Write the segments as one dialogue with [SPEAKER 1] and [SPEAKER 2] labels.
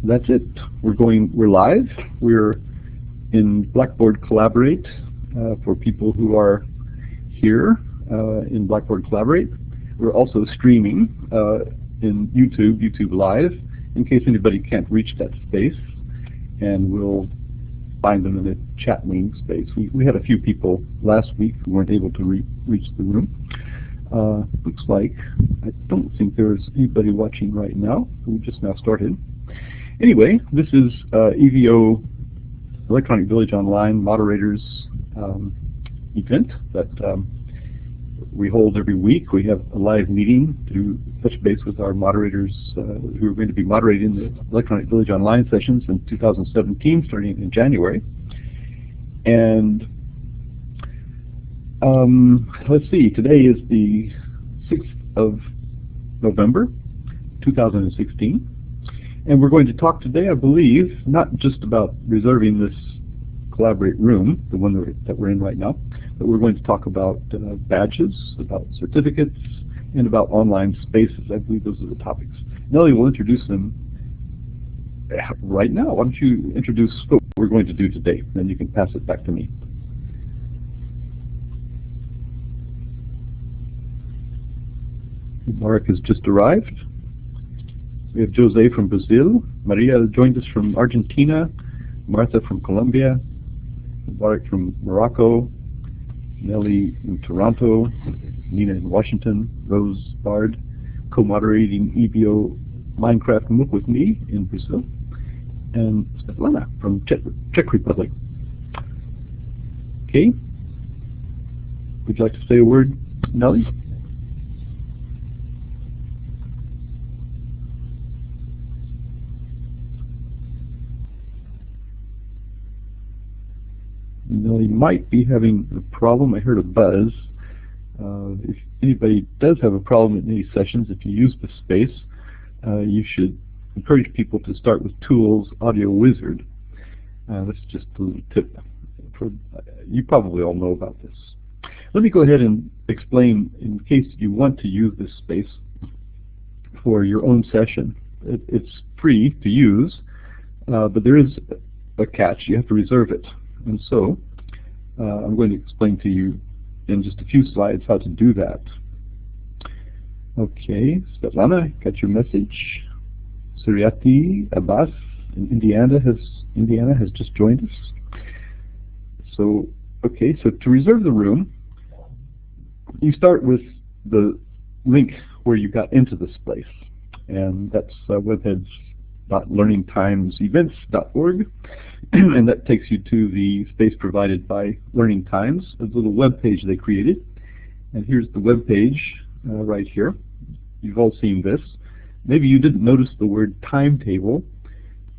[SPEAKER 1] That's it. We're live. We're in Blackboard Collaborate for people who are here in Blackboard Collaborate. We're also streaming in YouTube Live, in case anybody can't reach that space, and we'll find them in the chat room space. We had a few people last week who weren't able to reach the room. Looks like I don't think there's anybody watching right now. We just now started. Anyway, this is EVO Electronic Village Online Moderators event that we hold every week. We have a live meeting to touch base with our moderators who are going to be moderating the Electronic Village Online sessions in 2017, starting in January. And let's see, today is the 6th of November, 2016. And we're going to talk today, I believe, not just about reserving this Collaborate room, the one that we're in right now, but we're going to talk about badges, about certificates, and about online spaces. I believe those are the topics. Nellie will introduce them right now. Why don't you introduce what we're going to do today, then you can pass it back to me. Mark has just arrived. We have Jose from Brazil, Maria joined us from Argentina, Martha from Colombia, Mark from Morocco, Nellie in Toronto, Nina in Washington, Rose Bard, co-moderating EVO Minecraft MOOC with me in Brazil, and Svetlana from Czech Republic. Okay, would you like to say a word, Nellie? Nellie might be having a problem. I heard a buzz. If anybody does have a problem in any sessions, if you use the space, you should encourage people to start with Tools Audio Wizard. That's just a little tip. You probably all know about this. Let me go ahead and explain, in case you want to use this space for your own session. It's free to use, but there is a catch. You have to reserve it. And so, I'm going to explain to you in just a few slides how to do that. Okay, Svetlana, got your message. Suryati Abbas in Indiana has just joined us. So, okay, so to reserve the room, you start with the link where you got into this place, and that's webheads.learningtimesevents.org. And that takes you to the space provided by Learning Times, a little web page they created. And here's the web page right here. You've all seen this. Maybe you didn't notice the word timetable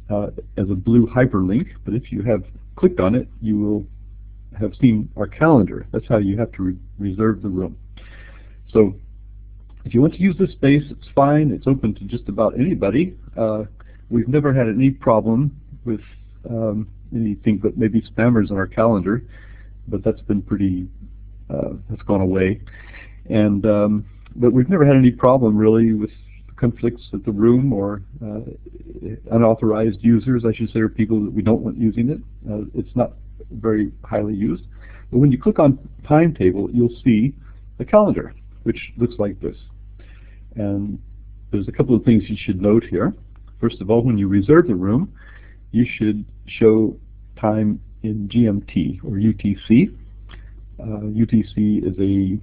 [SPEAKER 1] as a blue hyperlink, but if you have clicked on it, you will have seen our calendar. That's how you have to reserve the room. So if you want to use this space, it's fine. It's open to just about anybody. We've never had any problem with anything but maybe spammers on our calendar, but that's been pretty, that's gone away. And but we've never had any problem really with conflicts at the room or unauthorized users, I should say, or people that we don't want using it. It's not very highly used. But when you click on timetable, you'll see the calendar, which looks like this. And there's a couple of things you should note here. First of all, when you reserve the room, you should show time in GMT or UTC. UTC is a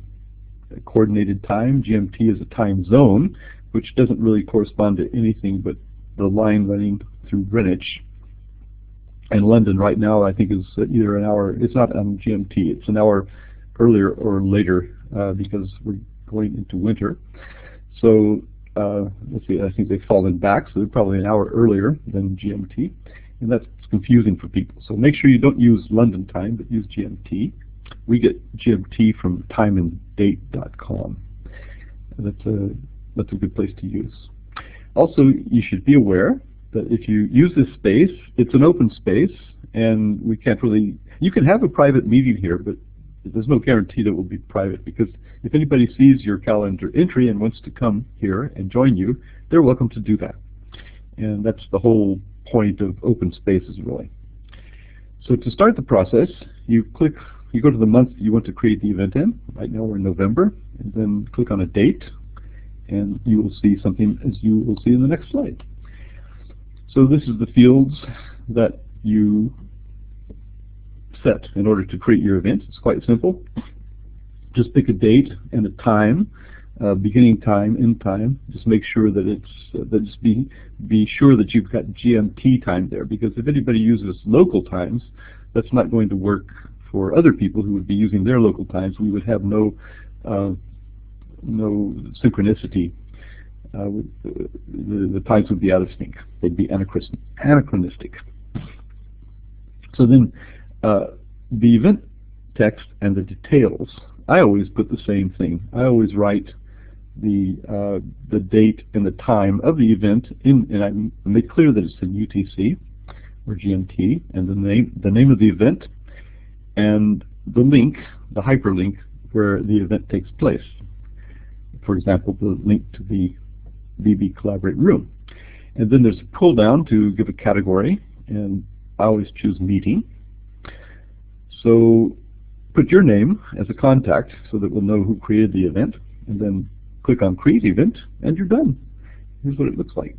[SPEAKER 1] coordinated time. GMT is a time zone, which doesn't really correspond to anything but the line running through Greenwich. And London right now, I think, is either an hour, it's not on GMT, it's an hour earlier or later because we're going into winter. So let's see, I think they've fallen back, so they're probably an hour earlier than GMT, and that's confusing for people. So make sure you don't use London time, but use GMT. We get GMT from timeanddate.com. That's a good place to use. Also, you should be aware that if you use this space, it's an open space, and we can't really, you can have a private meeting here, but there's no guarantee that it will be private, because if anybody sees your calendar entry and wants to come here and join you, they're welcome to do that. And that's the whole point of open spaces, really. So to start the process, you go to the month you want to create the event in. Right now we're in November, and then click on a date, and you will see something as you will see in the next slide. So this is the fields that you set in order to create your event. It's quite simple. Just pick a date and a time, beginning time, end time. Just make sure that just be sure that you've got GMT time there, because if anybody uses local times, that's not going to work for other people who would be using their local times. We would have no synchronicity. The times would be out of sync. They'd be anachronistic. So then the event text and the details, I always put the same thing. I always write the date and the time of the event and I make clear that it's in UTC or GMT, and the name of the event and the link, the hyperlink where the event takes place. For example, the link to the BB Collaborate room. And then there's a pull down to give a category, and I always choose meeting. So put your name as a contact so that we'll know who created the event, and then click on Create Event, and you're done. Here's what it looks like.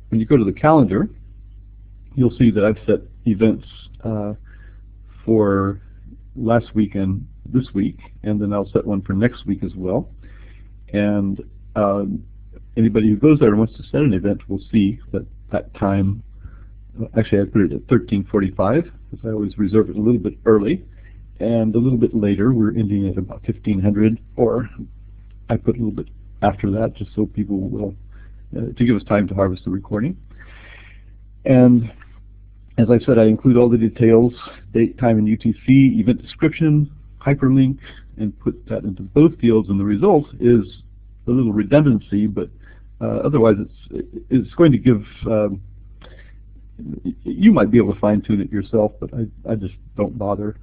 [SPEAKER 1] When you go to the calendar, you'll see that I've set events for last week and this week, and then I'll set one for next week as well. And anybody who goes there and wants to set an event will see that time. Actually, I put it at 13:45 because I always reserve it a little bit early, and a little bit later we're ending at about 1500, or I put a little bit after that just so people will to give us time to harvest the recording. And as I said, I include all the details: date, time, and UTC, event description, hyperlink, and put that into both fields. And the result is a little redundancy, but otherwise it's going to give. You might be able to fine-tune it yourself, but I just don't bother.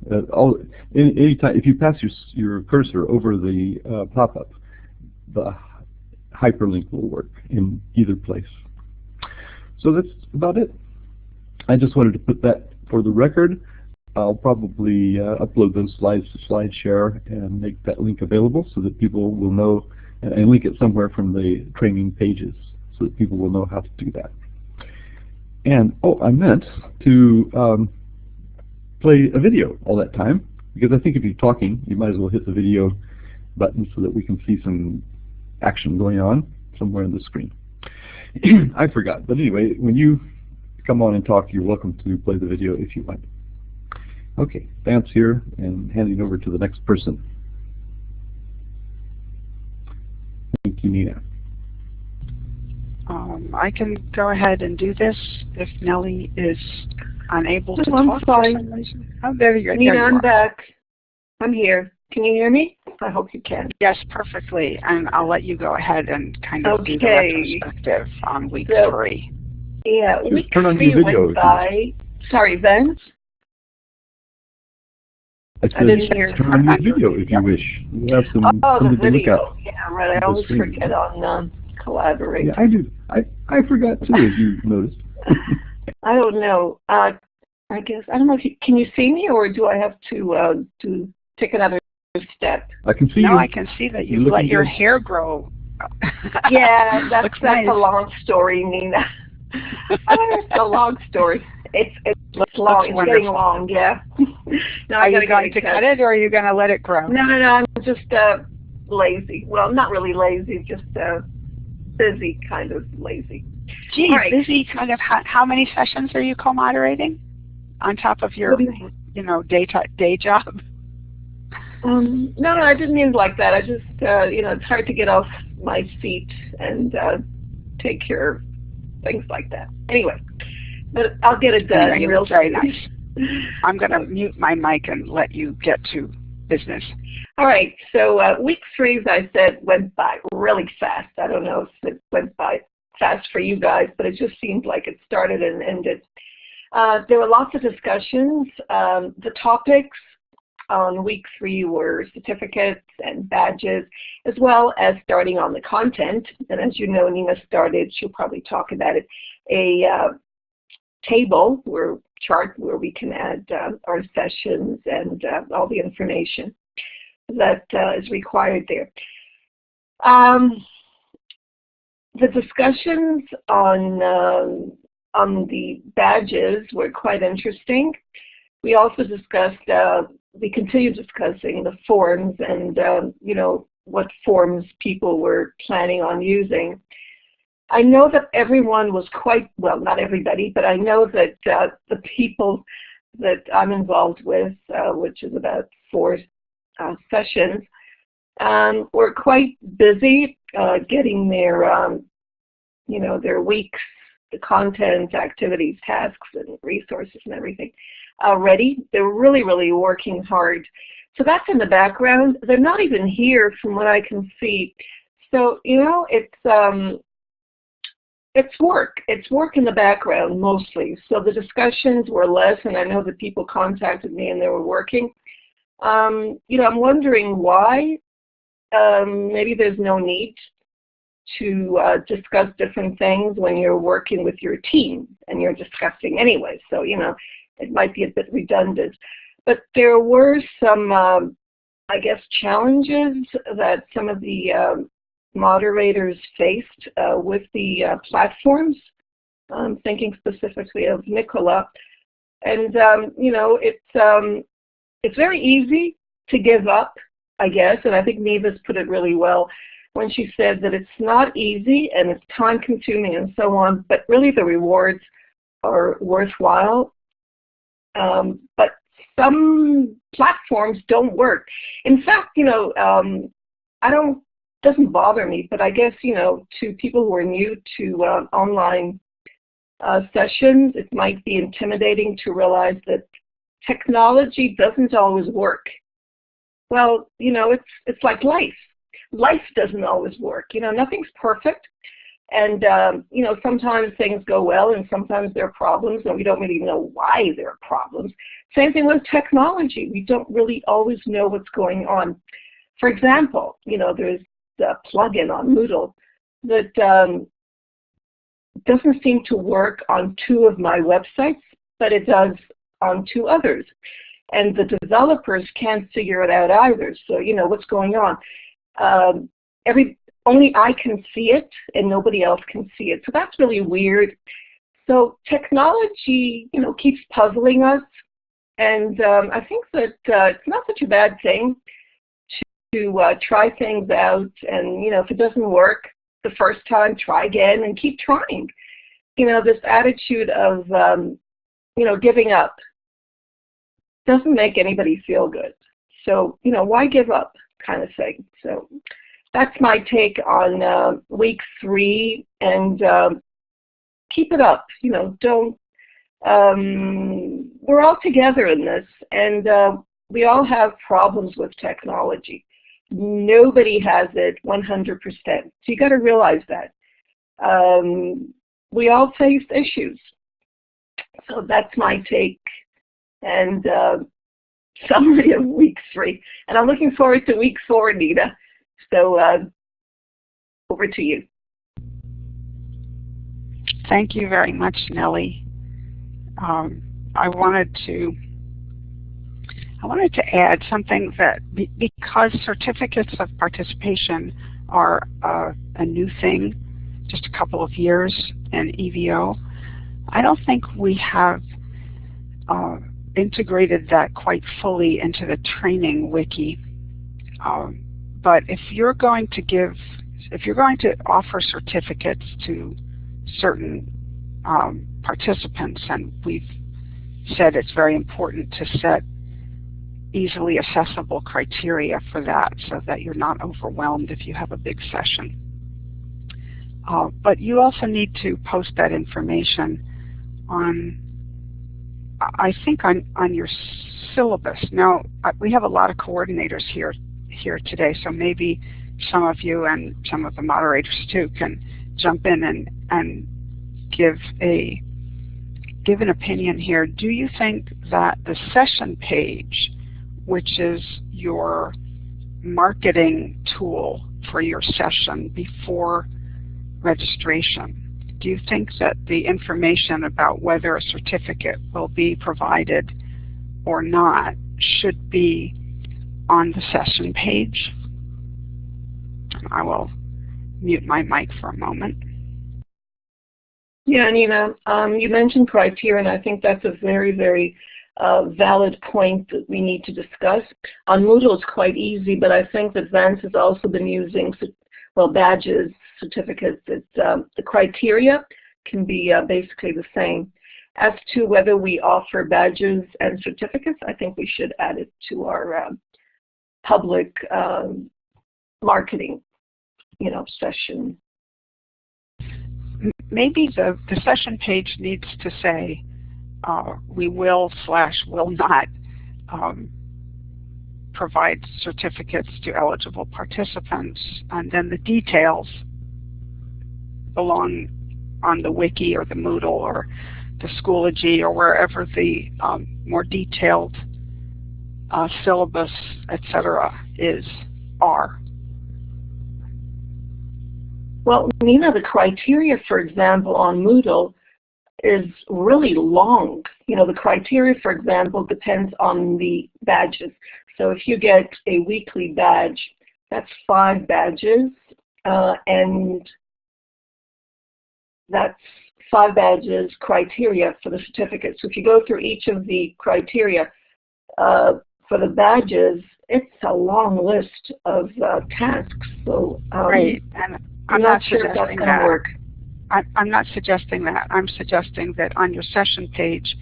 [SPEAKER 1] Anytime if you pass your cursor over the pop-up, the hyperlink will work in either place. So that's about it. I just wanted to put that for the record. I'll probably upload those slides to SlideShare and make that link available so that people will know, and link it somewhere from the training pages so that people will know how to do that. And I meant to play a video all that time, because I think if you're talking, you might as well hit the video button so that we can see some action going on somewhere on the screen. I forgot, but anyway, when you come on and talk, you're welcome to play the video if you want. Okay, Vance here, and handing over to the next person. Thank you, Nina.
[SPEAKER 2] I can go ahead and do this if Nellie is unable to
[SPEAKER 3] I'm
[SPEAKER 2] talk
[SPEAKER 3] fine.
[SPEAKER 2] for some reason. Oh, there you
[SPEAKER 3] Nina, I'm
[SPEAKER 2] are.
[SPEAKER 3] back. I'm here. Can you hear me? I hope you can.
[SPEAKER 2] Yes, perfectly. And I'll let you go ahead and kind of do the
[SPEAKER 3] Okay.
[SPEAKER 2] retrospective on week
[SPEAKER 3] So-
[SPEAKER 2] 3.
[SPEAKER 3] Yeah,
[SPEAKER 1] Just
[SPEAKER 3] week
[SPEAKER 1] turn on
[SPEAKER 3] 3
[SPEAKER 1] your video
[SPEAKER 3] went by. Sorry, Vince.
[SPEAKER 1] I
[SPEAKER 3] I didn't
[SPEAKER 1] said,
[SPEAKER 3] hear.
[SPEAKER 1] turn on your video if you wish. We'll have some
[SPEAKER 3] Oh, the
[SPEAKER 1] something to look
[SPEAKER 3] video.
[SPEAKER 1] at.
[SPEAKER 3] Yeah, right. I
[SPEAKER 1] the
[SPEAKER 3] always
[SPEAKER 1] screen.
[SPEAKER 3] forget on Collaborate.
[SPEAKER 1] Yeah, I do. I forgot too, as you noticed.
[SPEAKER 3] I don't know. I guess I don't know if can you see me, or do I have to take another step?
[SPEAKER 1] I can see
[SPEAKER 2] No,
[SPEAKER 1] you.
[SPEAKER 2] I can see that
[SPEAKER 1] You're
[SPEAKER 2] you've let
[SPEAKER 1] looking
[SPEAKER 2] your
[SPEAKER 1] good.
[SPEAKER 2] hair grow.
[SPEAKER 3] Yeah, that's
[SPEAKER 2] Looks nice.
[SPEAKER 3] a long story, Nina. It's a long story. It's long. It's
[SPEAKER 2] wonderful.
[SPEAKER 3] getting long. Yeah. No,
[SPEAKER 2] Are you going to cut it, or are you going to let it grow?
[SPEAKER 3] No. I'm just lazy. Well, not really lazy. Just busy, kind of lazy.
[SPEAKER 2] Gee,
[SPEAKER 3] All right.
[SPEAKER 2] busy kind of. How many sessions are you co-moderating on top of your,
[SPEAKER 3] What do you mean?
[SPEAKER 2] day job?
[SPEAKER 3] No, I didn't mean like that. I just, it's hard to get off my feet and take care of things like that. Anyway, but I'll get it done
[SPEAKER 2] Anyway,
[SPEAKER 3] real
[SPEAKER 2] very
[SPEAKER 3] soon.
[SPEAKER 2] nice. I'm going to mute my mic and let you get to business.
[SPEAKER 3] All right, so week 3, as I said, went by really fast. I don't know if it went by fast for you guys, but it just seemed like it started and ended. There were lots of discussions. The topics on week 3 were certificates and badges, as well as starting on the content. And as you know, Nina started, she'll probably talk about it, a table chart where we can add our sessions and all the information that is required there. The discussions on the badges were quite interesting. We also discussed, we continued discussing the forms and you know, what forms people were planning on using. I know that everyone was quite, well, not everybody, but I know that the people that I'm involved with, which is about 4 sessions, were quite busy getting their, you know, their weeks, the content, activities, tasks, and resources and everything ready. They're really, really working hard. So that's in the background. They're not even here from what I can see. So, you know, it's work. It's work in the background mostly. So the discussions were less, and I know that people contacted me and they were working. You know, I'm wondering why. Maybe there's no need to discuss different things when you're working with your team and you're discussing anyway. So, you know, it might be a bit redundant. But there were some, I guess, challenges that some of the moderators faced with the platforms. I'm thinking specifically of Nicola. And, you know, it's very easy to give up, I guess, and I think Neva's put it really well when she said that it's not easy and it's time-consuming and so on, but really the rewards are worthwhile. But some platforms don't work. In fact, you know, doesn't bother me, but I guess, you know, to people who are new to online sessions, it might be intimidating to realize that technology doesn't always work. Well, you know, it's like life. Life doesn't always work. You know, nothing's perfect. And, you know, sometimes things go well and sometimes there are problems and we don't really know why there are problems. Same thing with technology. We don't really always know what's going on. For example, you know, there's a plugin on Moodle that doesn't seem to work on 2 of my websites, but it does on 2 others. And the developers can't figure it out either. So, you know, what's going on? Only I can see it and nobody else can see it. So that's really weird. So technology, you know, keeps puzzling us. And I think that it's not such a bad thing to try things out. And, you know, if it doesn't work the first time, try again and keep trying. You know, this attitude of, you know, giving up doesn't make anybody feel good. So, you know, why give up kind of thing. So that's my take on week 3, and keep it up. You know, don't, we're all together in this, and we all have problems with technology. Nobody has it 100%. So you got to realize that. We all face issues. So that's my take and summary of week 3. And I'm looking forward to week 4, Nita. So over to you.
[SPEAKER 2] Thank you very much, Nellie. I wanted to add something that because certificates of participation are a new thing, just a couple of years in EVO, I don't think we have integrated that quite fully into the training wiki. But if you're going to offer certificates to certain participants, and we've said it's very important to set easily accessible criteria for that so that you're not overwhelmed if you have a big session. But you also need to post that information on, I think, on your syllabus. Now, we have a lot of coordinators here today, so maybe some of you and some of the moderators too can jump in and give an opinion here. Do you think that the session page, which is your marketing tool for your session before registration, do you think that the information about whether a certificate will be provided or not should be on the session page? I will mute my mic for a moment.
[SPEAKER 3] Yeah, Nina, you mentioned criteria, and I think that's a very, very valid point that we need to discuss. On Moodle, it's quite easy, but I think that Vance has also been using, well, badges, certificates. The criteria can be basically the same. As to whether we offer badges and certificates, I think we should add it to our public marketing, session.
[SPEAKER 2] Maybe the session page needs to say we will / will not provide certificates to eligible participants, and then the details belong on the wiki or the Moodle or the Schoology or wherever the more detailed syllabus, etc. are.
[SPEAKER 3] Well, Nina, the criteria, for example, on Moodle is really long. The criteria, for example, depends on the badges. So if you get a weekly badge, that's 5 badges, and that's 5 badges criteria for the certificate. So if you go through each of the criteria for the badges, it's a long list of tasks. So
[SPEAKER 2] right, and
[SPEAKER 3] I'm not sure if that's going to work.
[SPEAKER 2] I'm not suggesting that. I'm suggesting that on your session page,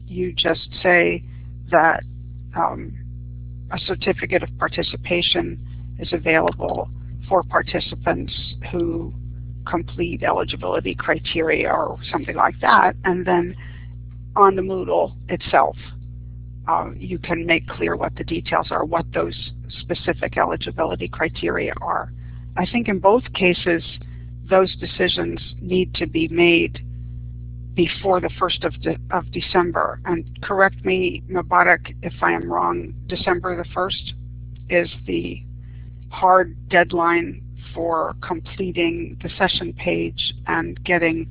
[SPEAKER 2] you just say that a certificate of participation is available for participants who complete eligibility criteria or something like that, and then on the Moodle itself, you can make clear what the details are, what those specific eligibility criteria are. I think in both cases, those decisions need to be made before the 1st of December. And correct me, Mubarak, if I am wrong, December the 1st is the hard deadline for completing the session page and getting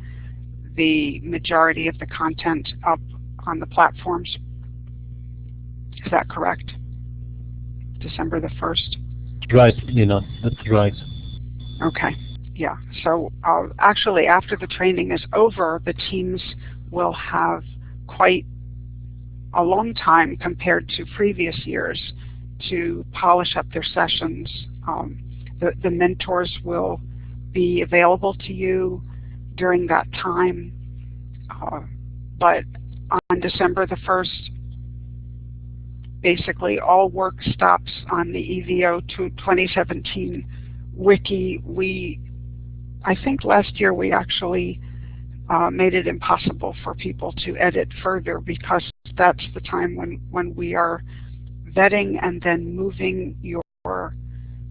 [SPEAKER 2] the majority of the content up on the platforms. Is that correct? December the 1st?
[SPEAKER 4] Right, that's right.
[SPEAKER 2] Okay. Yeah, so actually after the training is over, the teams will have quite a long time compared to previous years to polish up their sessions. The mentors will be available to you during that time, but on December the 1st, basically all work stops on the EVO 2017 wiki. I think last year we actually made it impossible for people to edit further because that's the time when we are vetting and then moving your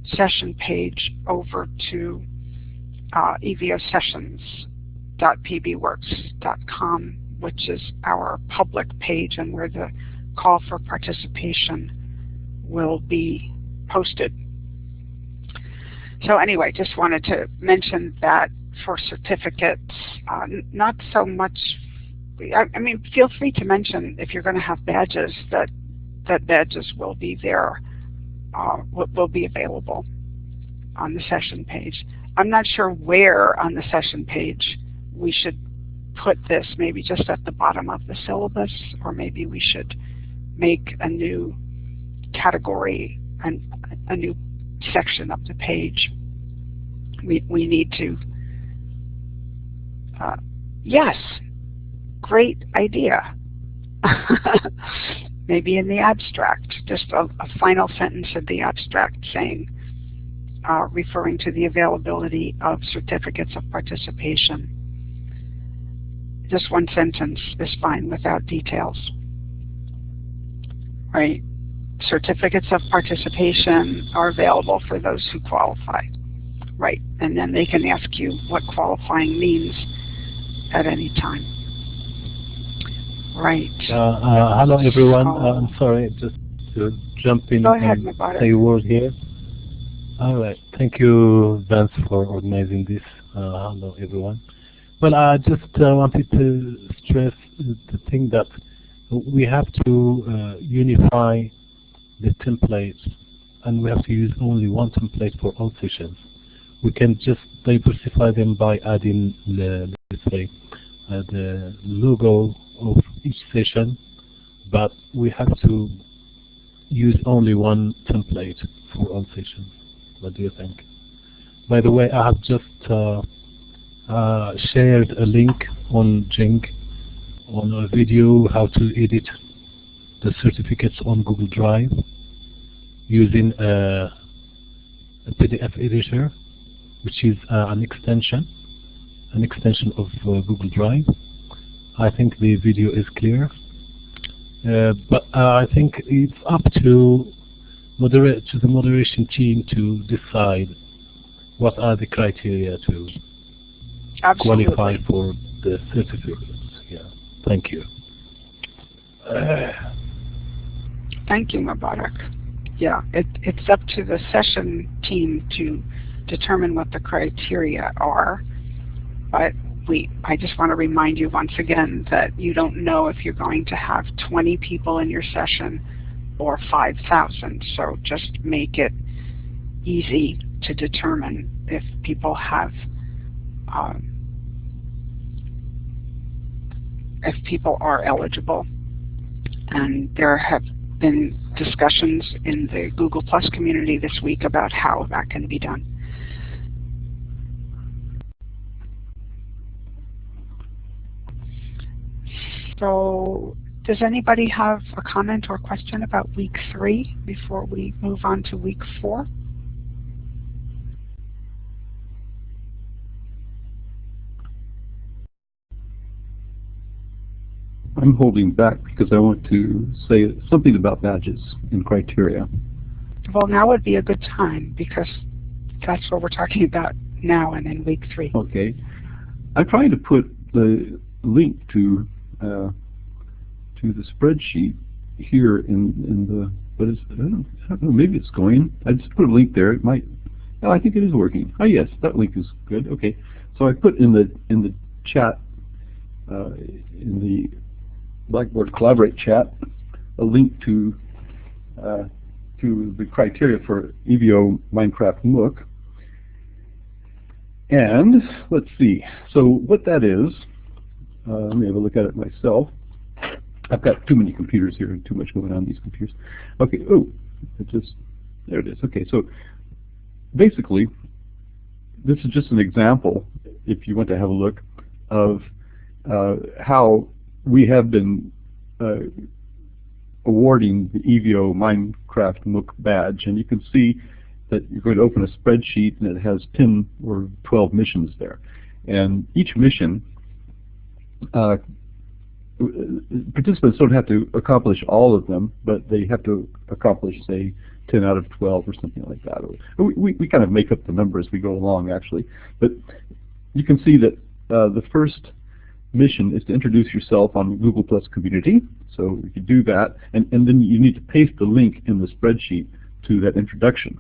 [SPEAKER 2] session page over to evosessions.pbworks.com, which is our public page and where the call for participation will be posted. So anyway, just wanted to mention that for certificates, not so much, I mean, feel free to mention if you're going to have badges that badges will be there, will be available on the session page. I'm not sure where on the session page we should put this, maybe just at the bottom of the syllabus, or maybe we should make a new category and a new section of the page. We need to, yes, great idea. Maybe in the abstract, just a final sentence of the abstract saying, referring to the availability of certificates of participation. Just one sentence is fine without details. Right? Certificates of participation are available for those who qualify. Right, and then they can ask you what qualifying means at any time. Right.
[SPEAKER 4] Hello everyone, I'm sorry, just to jump in and say a word here. All right, thank you Vance for organizing this. Hello everyone. Well, I just wanted to stress the thing that we have to unify the templates, and we have to use only one template for all sessions. We can just diversify them by adding, let's say, the logo of each session, but we have to use only one template for all sessions. What do you think? By the way, I have just shared a link on Jing on a video how to edit the certificates on Google Drive using a PDF editor, which is an extension of Google Drive. I think the video is clear, but I think it's up to the moderation team to decide what are the criteria to qualify for the certificates. Yeah, thank you.
[SPEAKER 2] Thank you, Mubarak. Yeah, it's up to the session team to determine what the criteria are, but I just want to remind you once again that you don't know if you're going to have 20 people in your session or 5,000, so just make it easy to determine if people have if people are eligible. And there have been discussions in the Google Plus community this week about how that can be done. So does anybody have a comment or question about week 3 before we move on to week 4?
[SPEAKER 1] I'm holding back because I want to say something about badges and criteria.
[SPEAKER 2] Well, now would be a good time because that's what we're talking about now and in week 3.
[SPEAKER 1] Okay. I'm trying to put the link to the spreadsheet here in the, but it's, I don't know, maybe it's going. I just put a link there. It might. Oh, I think it is working. Oh yes, that link is good. Okay. So I put in the chat in the Blackboard Collaborate chat a link to the criteria for EVO Minecraft MOOC. And let's see. So what that is, let me have a look at it myself. I've got too many computers here and too much going on these computers. Okay. Oh, there it is. Okay. So basically, this is just an example, if you want to have a look, of how we have been awarding the EVO Minecraft MOOC badge, and you can see that you're going to open a spreadsheet and it has 10 or 12 missions there, and each mission participants don't have to accomplish all of them, but they have to accomplish, say, 10 out of 12 or something like that. We kind of make up the number as we go along, actually, but you can see that the first mission is to introduce yourself on Google Plus Community. So you can do that, and then you need to paste the link in the spreadsheet to that introduction.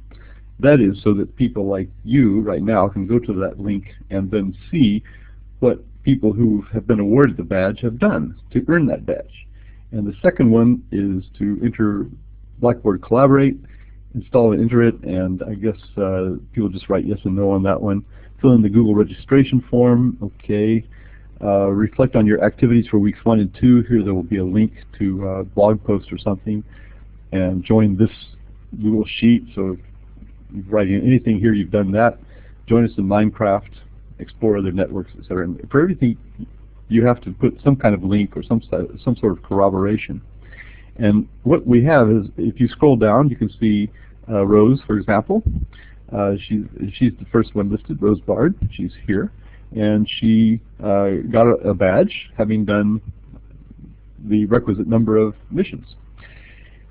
[SPEAKER 1] That is so that people like you right now can go to that link and then see what people who have been awarded the badge have done to earn that badge. And the second one is to enter Blackboard Collaborate, install and enter it, and I guess people just write yes and no on that one. Fill in the Google registration form, okay. Reflect on your activities for weeks 1 and 2. Here there will be a link to a blog post or something, and join this Google Sheet. So if you're writing anything here, you've done that. Join us in Minecraft, explore other networks, etc. And for everything, you have to put some kind of link or some sort of corroboration. And what we have is, if you scroll down, you can see Rose, for example. She's the first one listed, Rose Bard. She's here. And she got a badge, having done the requisite number of missions.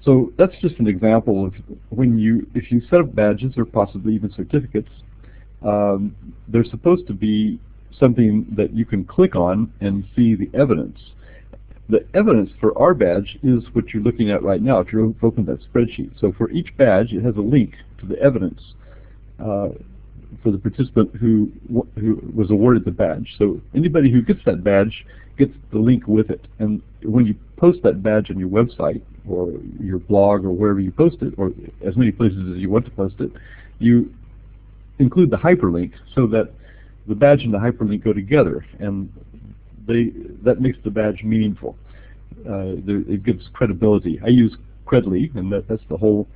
[SPEAKER 1] So that's just an example of if you set up badges or possibly even certificates, there's supposed to be something that you can click on and see the evidence. The evidence for our badge is what you're looking at right now if you open that spreadsheet. So for each badge, it has a link to the evidence for the participant who was awarded the badge. So anybody who gets that badge gets the link with it. And when you post that badge on your website or your blog or wherever you post it, or as many places as you want to post it, you include the hyperlink so that the badge and the hyperlink go together, and that makes the badge meaningful. It gives credibility. I use Credly, and that's the whole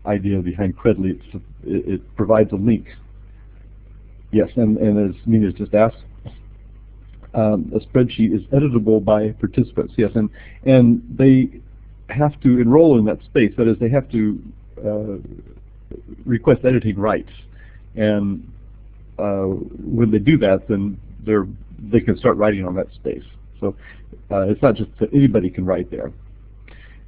[SPEAKER 1] idea behind Credly. It provides a link. Yes, and as Nina's just asked, a spreadsheet is editable by participants. Yes, and they have to enroll in that space. That is, they have to request editing rights, and when they do that, then they can start writing on that space. So it's not just that anybody can write there.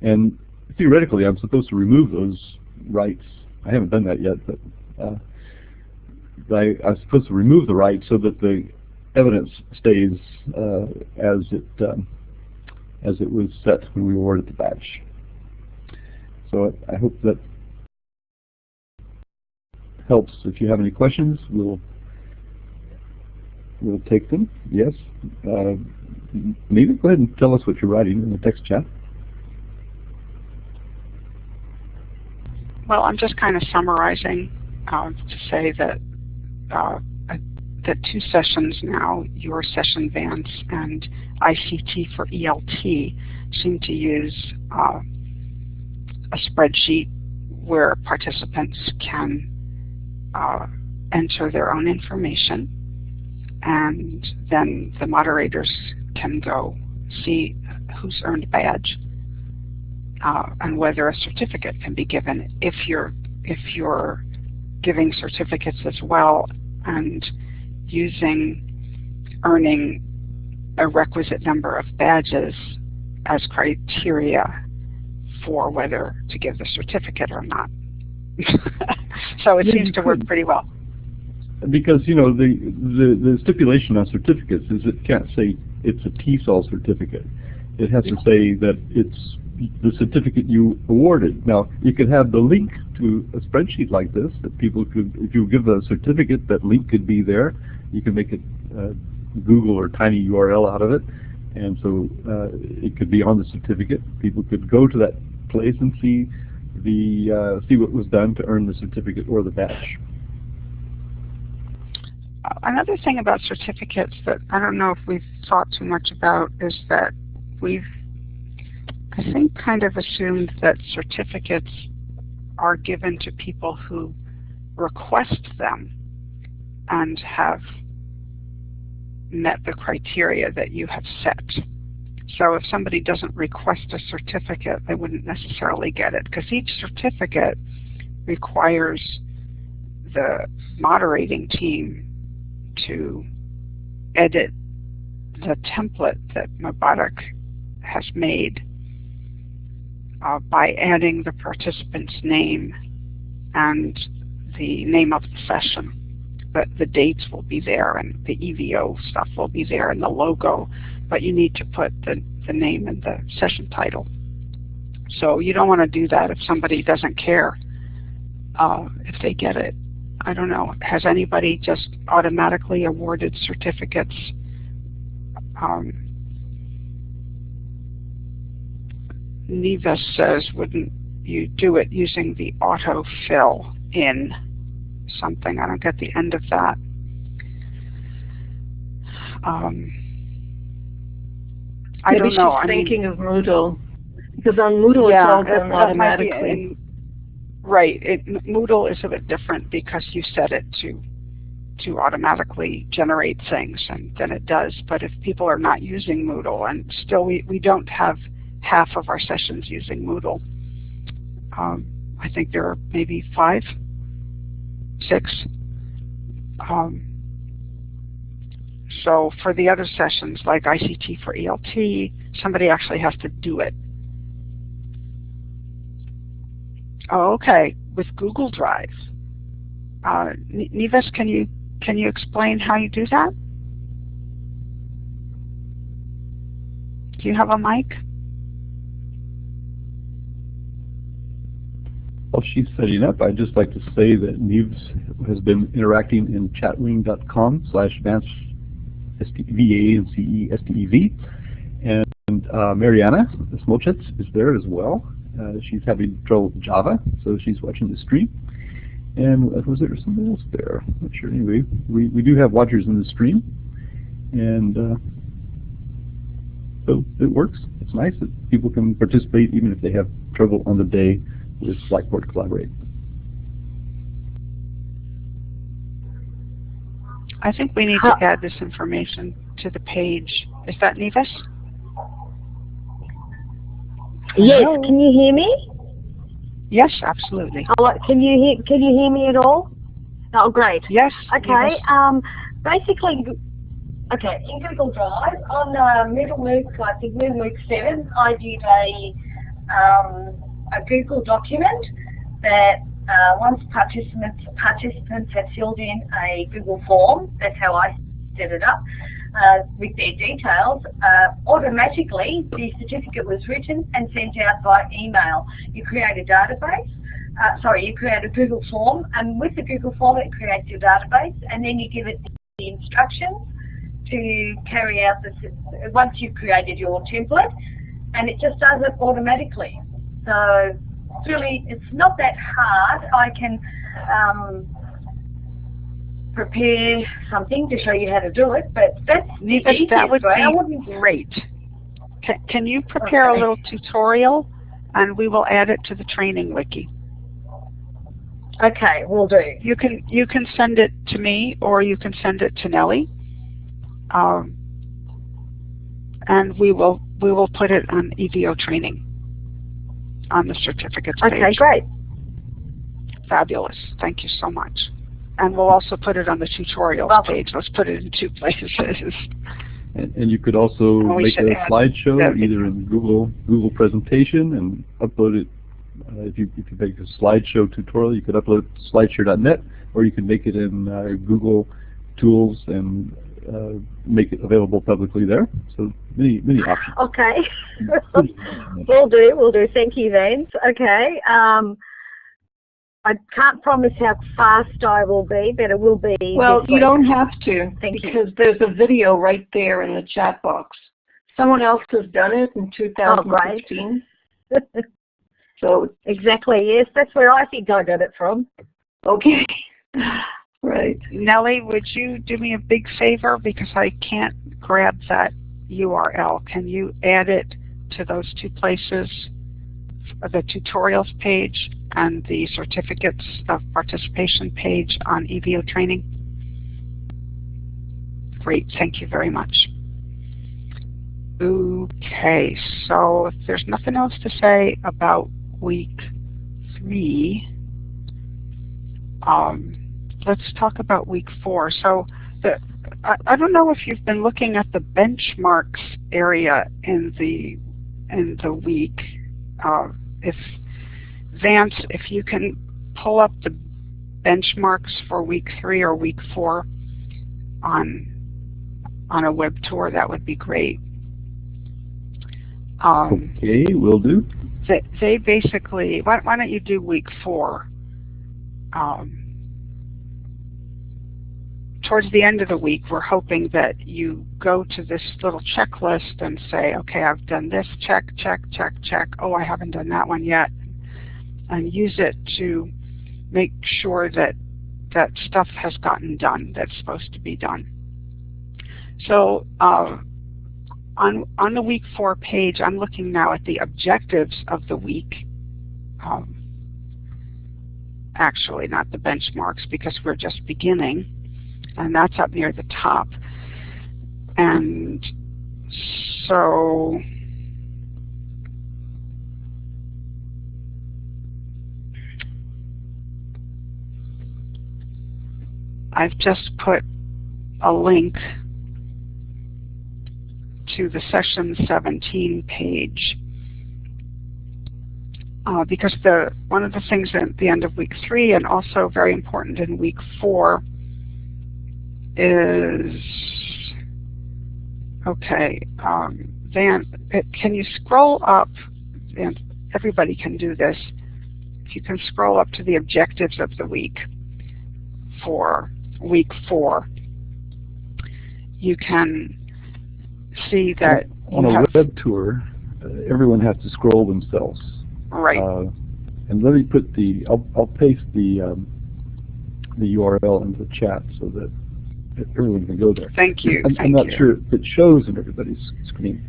[SPEAKER 1] And theoretically, I'm supposed to remove those rights. I haven't done that yet, but I'm supposed to remove the rights so that the evidence stays as it was set when we awarded the badge. So I hope that helps. If you have any questions, we'll take them. Yes. Maybe go ahead and tell us what you're writing in the text chat.
[SPEAKER 2] Well, I'm just kind of summarizing to say that the 2 sessions now, your session Vance and ICT for ELT, seem to use a spreadsheet where participants can enter their own information, and then the moderators can go see who's earned a badge and whether a certificate can be given. If you're giving certificates as well and earning a requisite number of badges as criteria for whether to give the certificate or not. So it seems to work pretty well.
[SPEAKER 1] Because the stipulation on certificates is it can't say it's a TESOL certificate. It has to say that it's the certificate you awarded. Now, you could have the link to a spreadsheet like this that people could, if you give a certificate, that link could be there. You can make it Google or tiny URL out of it, and so it could be on the certificate. People could go to that place and see what was done to earn the certificate or the badge.
[SPEAKER 2] Another thing about certificates that I don't know if we've thought too much about is that we've, I think, kind of assumed that certificates are given to people who request them and have met the criteria that you have set. So if somebody doesn't request a certificate, they wouldn't necessarily get it, because each certificate requires the moderating team to edit the template that Mubarak has made by adding the participant's name and the name of the session. But the dates will be there, and the EVO stuff will be there, and the logo, but you need to put the name and the session title. So you don't want to do that if somebody doesn't care if they get it. I don't know, has anybody just automatically awarded certificates? Nevis says, wouldn't you do it using the autofill in something? I don't get the end of that. I don't know.
[SPEAKER 3] I'm thinking of Moodle, because on Moodle it's all done automatically.
[SPEAKER 2] Right. Moodle is a bit different because you set it to automatically generate things, and then it does. But if people are not using Moodle, and still we don't have half of our sessions using Moodle. I think there are maybe 5, 6. So for the other sessions, like ICT for ELT, somebody actually has to do it. Oh, okay, with Google Drive. Nevis, can you explain how you do that? Do you have a mic?
[SPEAKER 1] While she's setting up, I'd just like to say that Neves has been interacting in chatwing.com/VANCESTEV, and Mariana Smolchetz is there as well. She's having trouble with Java, so she's watching the stream. And was there something else there? I'm not sure. Anyway, we do have watchers in the stream, and so it works. It's nice that people can participate even if they have trouble on the day with Blackboard Collaborate.
[SPEAKER 2] I think we need to add this information to the page. Is that Nevis?
[SPEAKER 5] Yes. Can you hear me?
[SPEAKER 2] Yes, absolutely.
[SPEAKER 5] Hello. Can you hear me at all? Oh, great.
[SPEAKER 2] Yes.
[SPEAKER 5] Okay. Basically, okay. In Google Drive, on Middle MOOC, I think MOOC 7, I did a Google document that once participants had filled in a Google form, that's how I set it up, with their details, automatically the certificate was written and sent out by email. You create a database, you create a Google form, and with the Google form it creates your database, and then you give it the instructions to carry out once you've created your template, and it just does it automatically. So really, it's not that hard. I can prepare something to show you how to do it, but that's the easiest
[SPEAKER 2] that would
[SPEAKER 5] way.
[SPEAKER 2] be great. Can you prepare a little tutorial, and we will add it to the training wiki?
[SPEAKER 5] Okay, we'll do.
[SPEAKER 2] You can send it to me, or you can send it to Nellie, and we will put it on EVO training on the certificates page.
[SPEAKER 5] Okay, great.
[SPEAKER 2] Fabulous. Thank you so much. And we'll also put it on the tutorials page. Let's put it in 2 places.
[SPEAKER 1] And you could also make a slideshow either in Google presentation and upload it. If you make a slideshow tutorial, you could upload it to slideshare.net, or you can make it in Google Tools and make it available publicly there. So many options.
[SPEAKER 5] Okay. We'll do. Thank you, Vance. Okay. I can't promise how fast I will be, but it will be.
[SPEAKER 3] Well, you don't have to, because there's a video right there in the chat box. Someone else has done it in 2015.
[SPEAKER 5] Oh, great. So exactly, yes, that's where I think I got it from.
[SPEAKER 3] Okay. Right.
[SPEAKER 2] Nellie, would you do me a big favor, because I can't grab that URL? Can you add it to those 2 places, the tutorials page and the certificates of participation page on EVO training? Great, thank you very much. Okay, so if there's nothing else to say about week 3, let's talk about week 4. So I don't know if you've been looking at the benchmarks area in the week. If Vance, if you can pull up the benchmarks for week 3 or week 4 on a web tour, that would be great.
[SPEAKER 1] Okay, will do.
[SPEAKER 2] They basically, why don't you do week 4? Towards the end of the week, we're hoping that you go to this little checklist and say, okay, I've done this, check, check, check, check. Oh, I haven't done that one yet. And use it to make sure that that stuff has gotten done that's supposed to be done. So on the week 4 page, I'm looking now at the objectives of the week. Actually, not the benchmarks, because we're just beginning. And that's up near the top. And so I've just put a link to the session 17 page. Because one of the things at the end of week 3, and also very important in week 4, is, okay, Van, can you scroll up, and everybody can do this, if you can scroll up to the objectives of the week for week 4, you can see that
[SPEAKER 1] on a web tour, everyone has to scroll themselves.
[SPEAKER 2] Right.
[SPEAKER 1] And let me put I'll paste the URL into the chat so that everyone can go there.
[SPEAKER 2] Thank you.
[SPEAKER 1] I'm not sure if it shows in everybody's screen,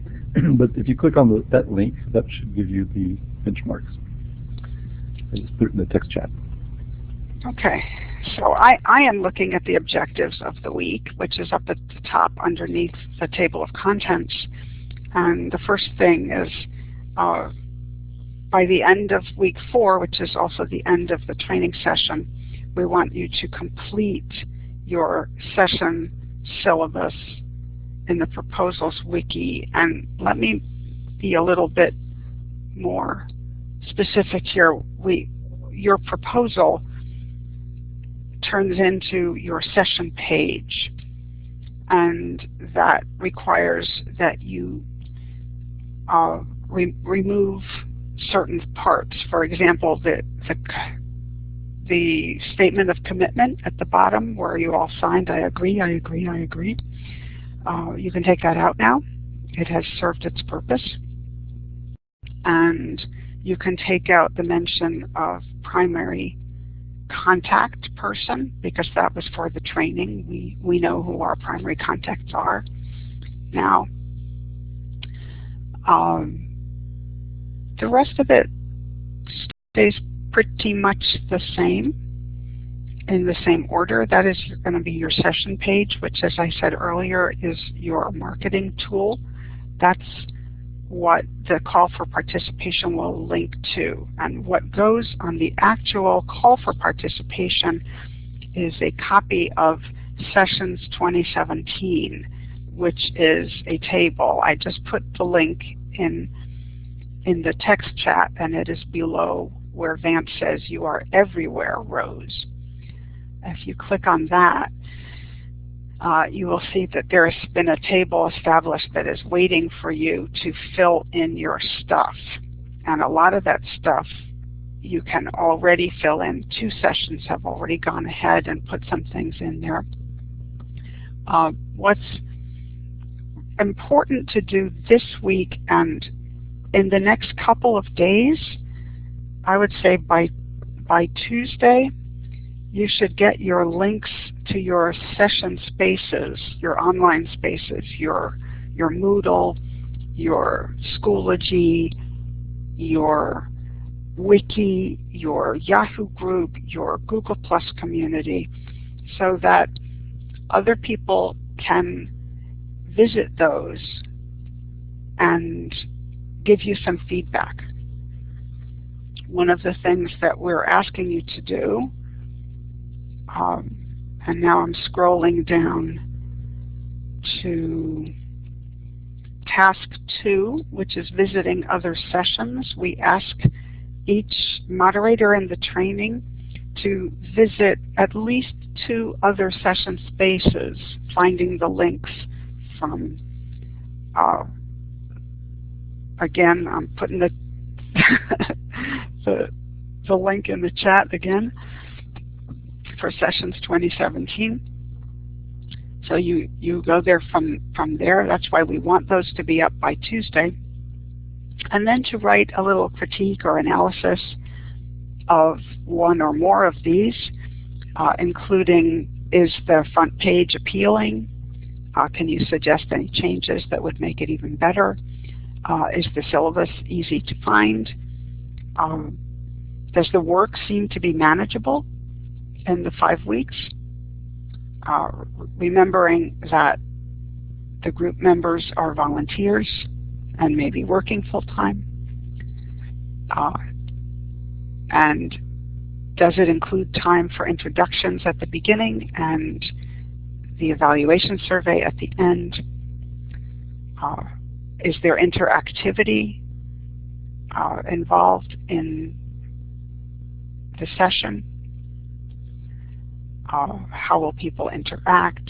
[SPEAKER 1] but if you click on that link, that should give you the benchmarks. I just put it in the text chat.
[SPEAKER 2] Okay. So I am looking at the objectives of the week, which is up at the top underneath the table of contents. And the first thing is by the end of week 4, which is also the end of the training session, we want you to complete your session syllabus in the proposals wiki. And let me be a little bit more specific here. Your proposal turns into your session page, and that requires that you remove certain parts. For example, the statement of commitment at the bottom where you all signed, I agree, I agree, I agree. You can take that out now. It has served its purpose. And you can take out the mention of primary contact person, because that was for the training. We know who our primary contacts are now. The rest of it stays pretty much the same, in the same order. That is going to be your session page, which, as I said earlier, is your marketing tool. That's what the call for participation will link to. And what goes on the actual call for participation is a copy of Sessions 2017, which is a table. I just put the link in the text chat, and it is below where Vance says you are everywhere rows. If you click on that, you will see that there has been a table established that is waiting for you to fill in your stuff. And a lot of that stuff you can already fill in. 2 sessions have already gone ahead and put some things in there. What's important to do this week and in the next couple of days, I would say by Tuesday, you should get your links to your session spaces, your online spaces, your Moodle, your Schoology, your Wiki, your Yahoo group, your Google Plus community, so that other people can visit those and give you some feedback. One of the things that we're asking you to do, and now I'm scrolling down to task 2, which is visiting other sessions. We ask each moderator in the training to visit at least 2 other session spaces, finding the links from, again, I'm putting the the link in the chat again for Sessions 2017. So you go there from there. That's why we want those to be up by Tuesday. And then to write a little critique or analysis of one or more of these, including, is the front page appealing? Can you suggest any changes that would make it even better? Is the syllabus easy to find? Does the work seem to be manageable in the 5 weeks? Remembering that the group members are volunteers and maybe working full-time. And does it include time for introductions at the beginning and the evaluation survey at the end? Is there interactivity involved in the session? How will people interact?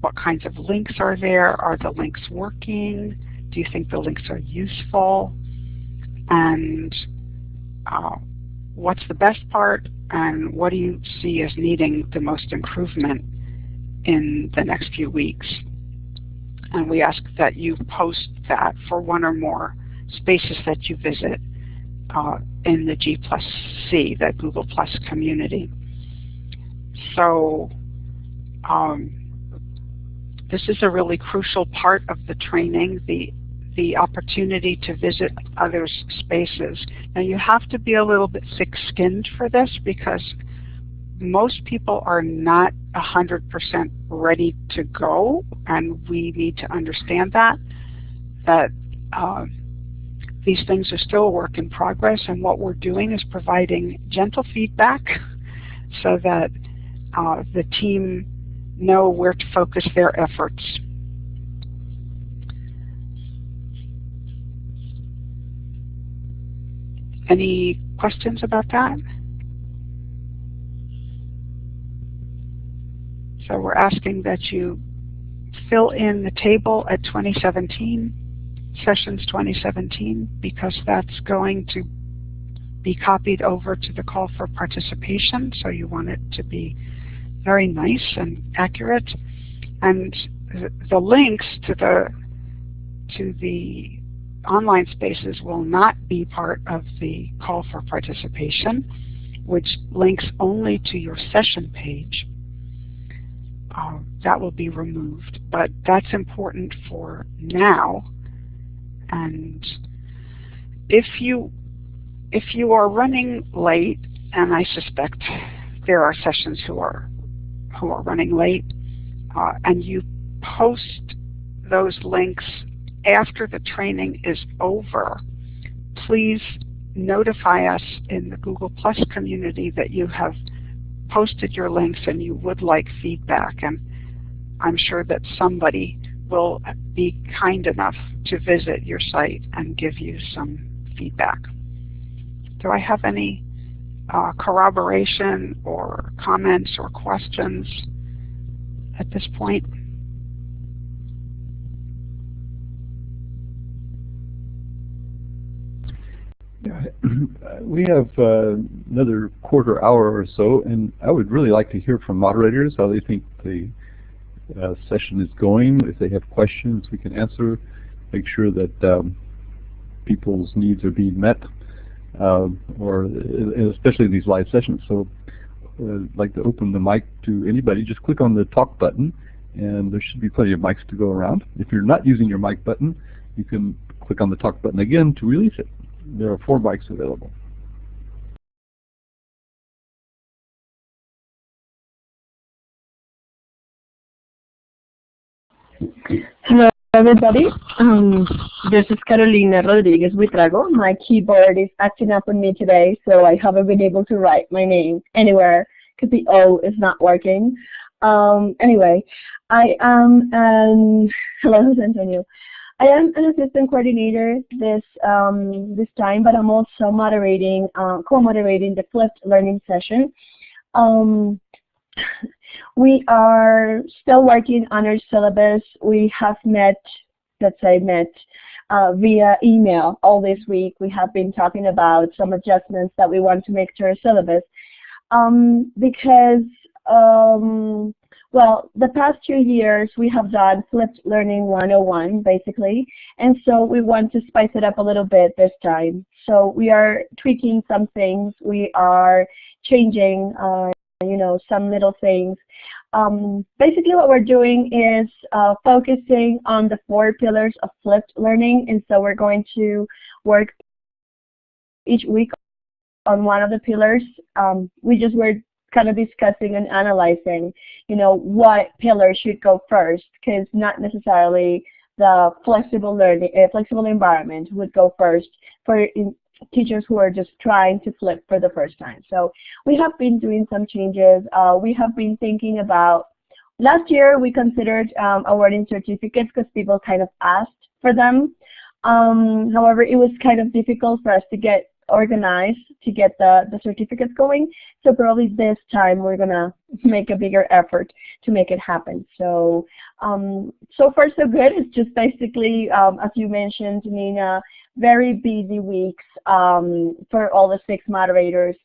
[SPEAKER 2] What kinds of links are there? Are the links working? Do you think the links are useful? And what's the best part and what do you see as needing the most improvement in the next few weeks. And we ask that you post that for one or more spaces that you visit in the G+C, the Google Plus community. So this is a really crucial part of the training, the opportunity to visit others' spaces. Now you have to be a little bit thick-skinned for this because most people are not 100% ready to go, and we need to understand that these things are still a work in progress, and what we're doing is providing gentle feedback so that the team know where to focus their efforts. Any questions about that? So we're asking that you fill in the table at 2017, sessions 2017, because that's going to be copied over to the call for participation, so you want it to be very nice and accurate. And the links to the online spaces will not be part of the call for participation, which links only to your session page. That will be removed, but that's important for now. And if you are running late, and I suspect there are sessions who are running late, and you post those links after the training is over, please notify us in the Google Plus community that you have posted your links and you would like feedback, and I'm sure that somebody will be kind enough to visit your site and give you some feedback. Do I have any corroboration or comments or questions at this point?
[SPEAKER 1] We have another quarter hour or so, and I would really like to hear from moderators how they think the session is going. If they have questions, we can answer, make sure that people's needs are being met, or especially these live sessions. So I'd like to open the mic to anybody. Just click on the talk button, and there should be plenty of mics to go around. If you're not using your mic button, you can click on the talk button again to release it. There are 4 mics available.
[SPEAKER 6] Hello everybody, this is Carolina Rodriguez Buitrago. My keyboard is acting up on me today, so I haven't been able to write my name anywhere because the O is not working. Anyway, I am hello Jose Antonio. I am an assistant coordinator this time, but I'm also moderating, co-moderating the flipped learning session. We are still working on our syllabus. We have met via email all this week. We have been talking about some adjustments that we want to make to our syllabus because well, the past 2 years we have done flipped learning 101 basically, and so we want to spice it up a little bit this time. So we are tweaking some things. We are changing you know, some little things. Basically what we're doing is focusing on the 4 pillars of flipped learning, and so we're going to work each week on one of the pillars. We just were kind of discussing and analyzing, you know, what pillar should go first, because not necessarily the flexible learning, flexible environment would go first for teachers who are just trying to flip for the first time. So we have been doing some changes. We have been thinking about, last year we considered awarding certificates because people kind of asked for them. However, it was kind of difficult for us to get organized to get the certificates going. So probably this time we're gonna make a bigger effort to make it happen. So so far so good. It's just basically, as you mentioned, Nina, very busy weeks for all the 6 moderators,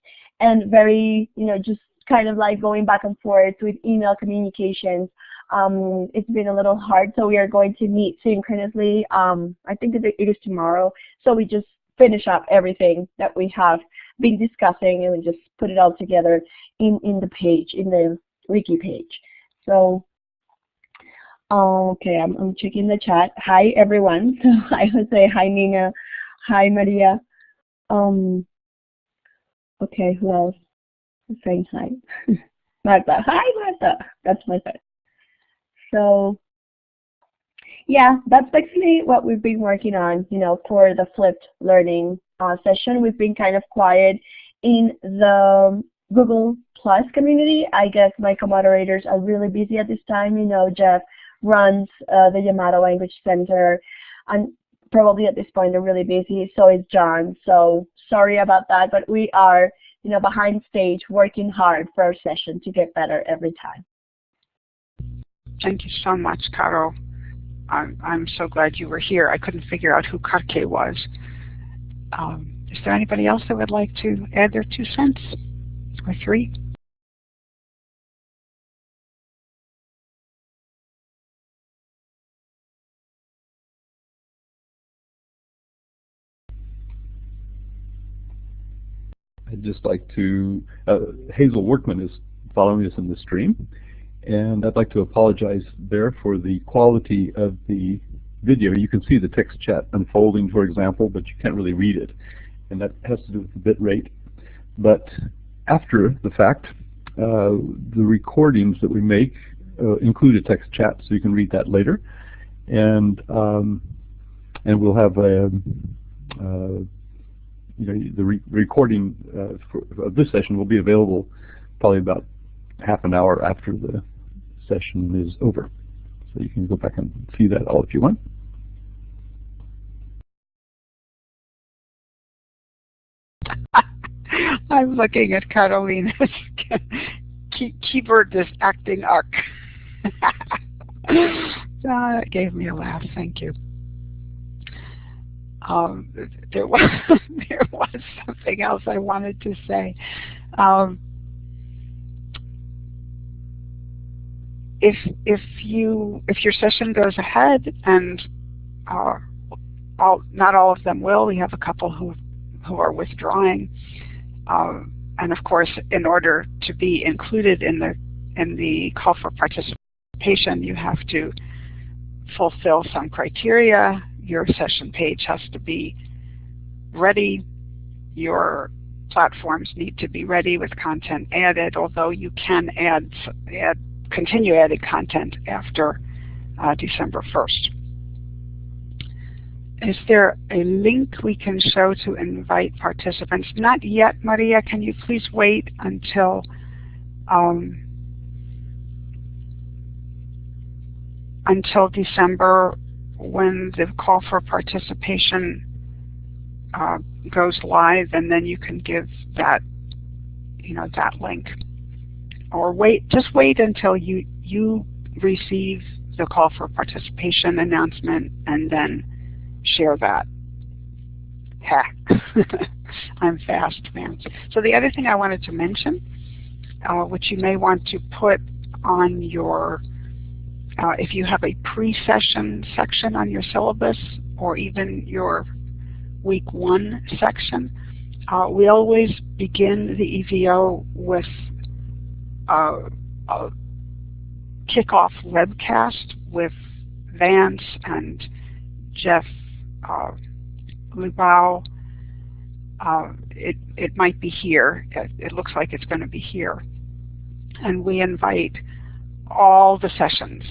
[SPEAKER 6] and very, just kind of like going back and forth with email communications. It's been a little hard, so we are going to meet synchronously. I think it is tomorrow. So we just finish up everything that we have been discussing, and we just put it all together in the page, in the wiki page. So, okay, I'm checking the chat. Hi, everyone. So I would say hi, Nina. Hi, Maria. Okay, who else is saying hi? Martha. Hi, Martha. That's my friend. So, yeah, that's basically what we've been working on, for the flipped learning session. We've been kind of quiet in the Google Plus community. I guess my co-moderators are really busy at this time. Jeff runs the Yamato Language Center, and probably at this point they're really busy. So is John. So sorry about that, but we are, behind stage working hard for our session to get better every time.
[SPEAKER 2] Thank you so much, Caro. I'm so glad you were here. I couldn't figure out who Karke was. Is there anybody else that would like to add their 2 cents or 3?
[SPEAKER 1] I'd just like to, Hazel Workman is following us in the stream, and I'd like to apologize there for the quality of the video. You can see the text chat unfolding, for example, but you can't really read it, and that has to do with the bit rate. But after the fact, the recordings that we make include a text chat, so you can read that later, and we'll have a the recording of this session will be available probably about half an hour after the session is over. So you can go back and see that all if you want.
[SPEAKER 2] I'm looking at Carolina's keyboard is acting arc. That gave me a laugh, thank you. There was something else I wanted to say. If your session goes ahead, and not all of them will, we have a couple who are withdrawing, and of course, in order to be included in the call for participation, you have to fulfill some criteria. Your session page has to be ready. Your platforms need to be ready with content added, although you can continue adding content after December 1st. Is there a link we can show to invite participants? Not yet, Maria. Can you please wait until December, when the call for participation goes live, and then you can give that, that link. Or just wait until you receive the call for participation announcement, and then share that. Heck, I'm fast, man. So the other thing I wanted to mention, which you may want to put on your, if you have a pre-session section on your syllabus, or even your week 1 section, we always begin the EVO with a kickoff webcast with Vance and Jeff Lubau. It might be here. It looks like it's going to be here. And we invite all the sessions,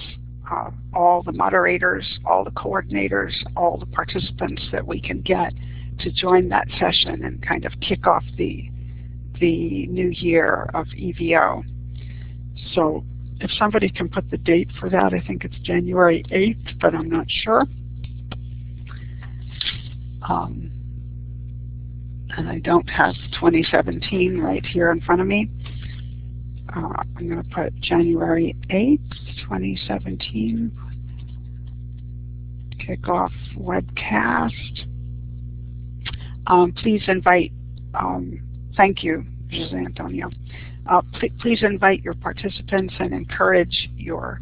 [SPEAKER 2] all the moderators, all the coordinators, all the participants that we can get to join that session and kind of kick off the new year of EVO. So if somebody can put the date for that, I think it's January 8th, but I'm not sure. and I don't have 2017 right here in front of me. I'm going to put January 8th, 2017, kickoff webcast. Please invite, thank you, Jose Antonio. Please invite your participants and encourage your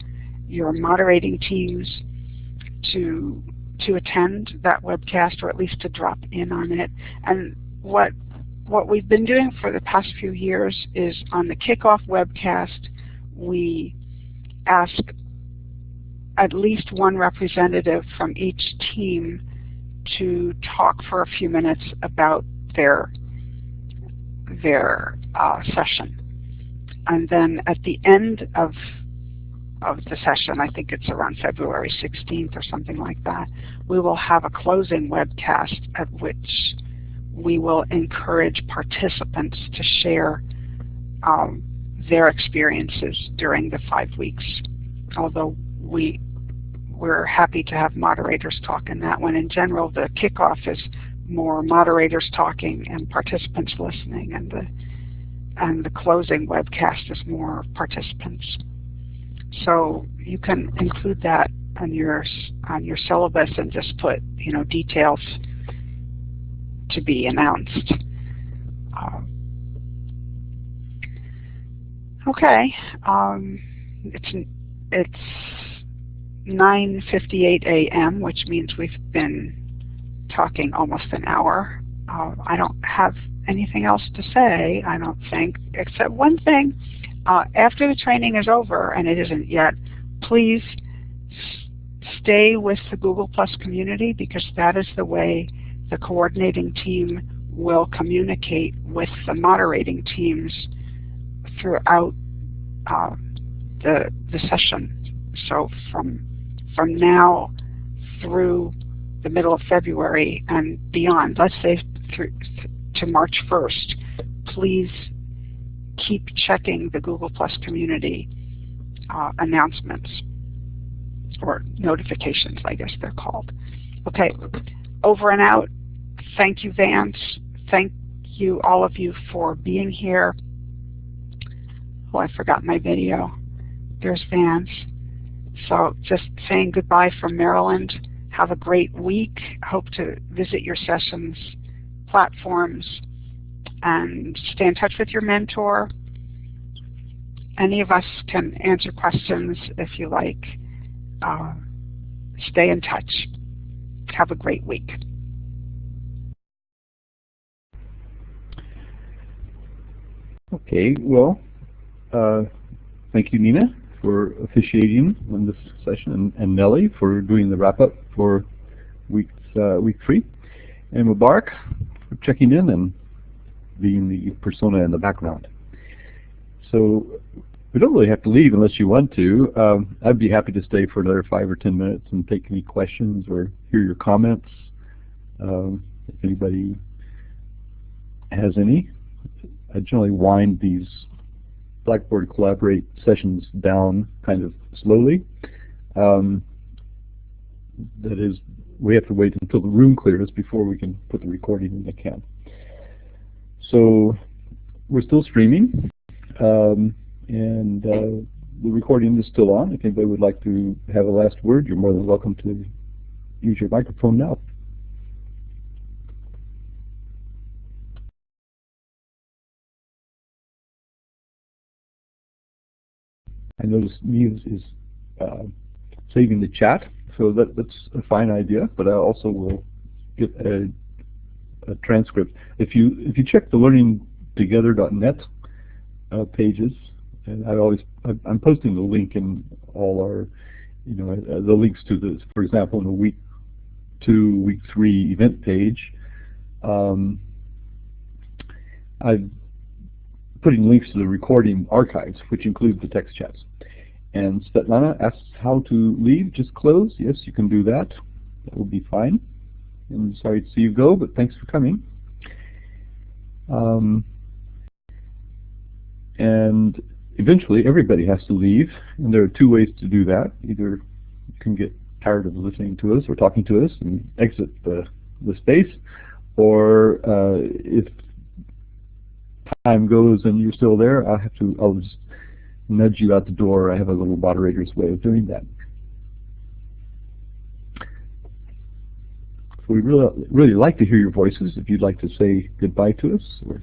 [SPEAKER 2] moderating teams to attend that webcast, or at least to drop in on it. And what we've been doing for the past few years is on the kickoff webcast, we ask at least one representative from each team to talk for a few minutes about their session. And then at the end of the session, I think it's around February 16th or something like that, we will have a closing webcast at which we will encourage participants to share their experiences during the 5 weeks. Although we're happy to have moderators talk in that one. In general, the kickoff is more moderators talking and participants listening, and the closing webcast is more participants. So you can include that on your syllabus and just put, you know, details to be announced. Okay, it's 9:58 a.m., which means we've been talking almost an hour. I don't have anything else to say, I don't think, except one thing. After the training is over, and it isn't yet, please stay with the Google Plus community, because that is the way the coordinating team will communicate with the moderating teams throughout the session. So from now through the middle of February and beyond, let's say through to March 1st, please keep checking the Google Plus community announcements, or notifications, I guess they're called. Okay, over and out. Thank you, Vance. Thank you, all of you, for being here. Oh, I forgot my video. There's Vance. So just saying goodbye from Maryland. Have a great week. Hope to visit your sessions platforms and stay in touch with your mentor. Any of us can answer questions if you like. Stay in touch. Have a great week.
[SPEAKER 1] Okay, well, thank you, Nina, for officiating on this session, and Nellie for doing the wrap-up for week 3, and Mubarak for checking in and being the persona in the background. So we don't really have to leave unless you want to. I'd be happy to stay for another 5 or 10 minutes and take any questions or hear your comments, if anybody has any. I generally wind these Blackboard Collaborate sessions down kind of slowly. That is, we have to wait until the room clears before we can put the recording in the can. So we're still streaming, and the recording is still on. If anybody would like to have a last word, you're more than welcome to use your microphone now. I notice Niamh is saving the chat, so that's a fine idea, but I also will get a transcript. If you check the Learning2gether.net pages, and I'm posting the link in all our, the links to this. For example, in the week 2, week 3 event page, I've putting links to the recording archives, which include the text chats. And Svetlana asks how to leave. Just close. Yes, you can do that. That will be fine. I'm sorry to see you go, but thanks for coming. And eventually everybody has to leave, and there are 2 ways to do that. Either you can get tired of listening to us or talking to us and exit the space, or if time goes and you're still there, I'll just nudge you out the door. I have a little moderator's way of doing that. So we really like to hear your voices. If you'd like to say goodbye to us, or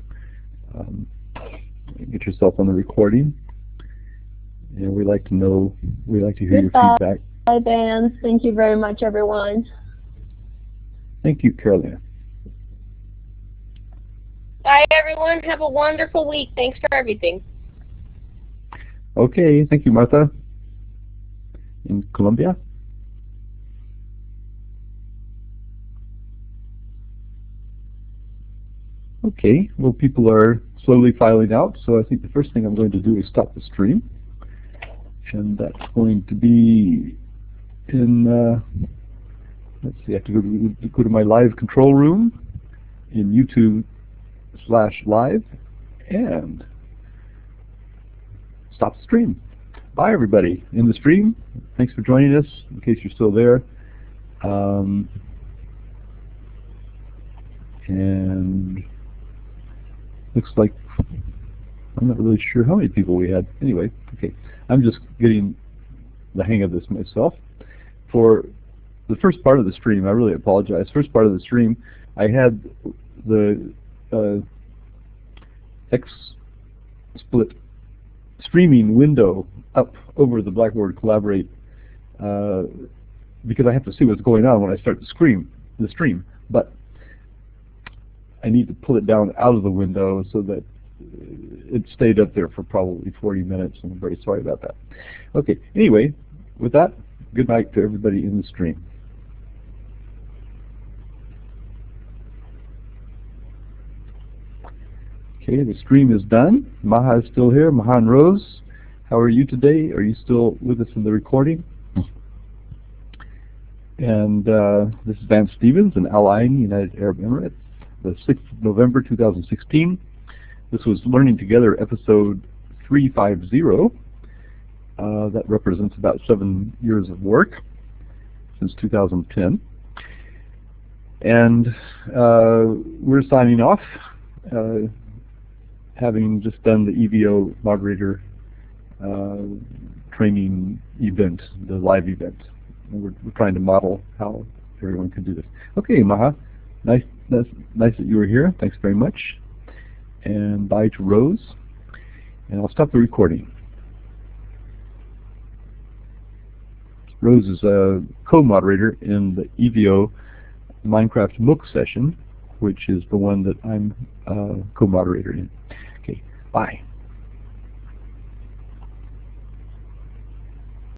[SPEAKER 1] get yourself on the recording. And we like to hear your feedback.
[SPEAKER 6] Bye, Dan. Thank you very much, everyone.
[SPEAKER 1] Thank you, Carolina.
[SPEAKER 7] Bye, everyone. Have a wonderful week. Thanks for everything.
[SPEAKER 1] Okay. Thank you, Martha. In Colombia. Okay. Well, people are slowly filing out, so I think the first thing I'm going to do is stop the stream. And that's going to be in, let's see, I have to go to my live control room in YouTube/live and stop the stream. Bye, everybody in the stream. Thanks for joining us, in case you're still there. And looks like, I'm not really sure how many people we had. Anyway, okay. I'm just getting the hang of this myself. For the first part of the stream, I really apologize. First part of the stream, I had the XSplit streaming window up over the Blackboard Collaborate because I have to see what's going on when I start the stream. But I need to pull it down out of the window so that it stayed up there for probably 40 minutes, and I'm very sorry about that. Okay, anyway, with that, good night to everybody in the stream. Okay, the stream is done. Maha is still here. Maha and Rose, how are you today? Are you still with us in the recording? And this is Vance Stevens in Al Ain, United Arab Emirates, the 6th of November 2016. This was Learning Together episode 350. That represents about 7 years of work since 2010. And we're signing off, having just done the EVO Moderator Training event, the live event. And we're trying to model how everyone can do this. Okay, Maha, nice that you were here. Thanks very much. And bye to Rose. And I'll stop the recording. Rose is a co-moderator in the EVO Minecraft MOOC session, which is the one that I'm co-moderator in. Okay, bye.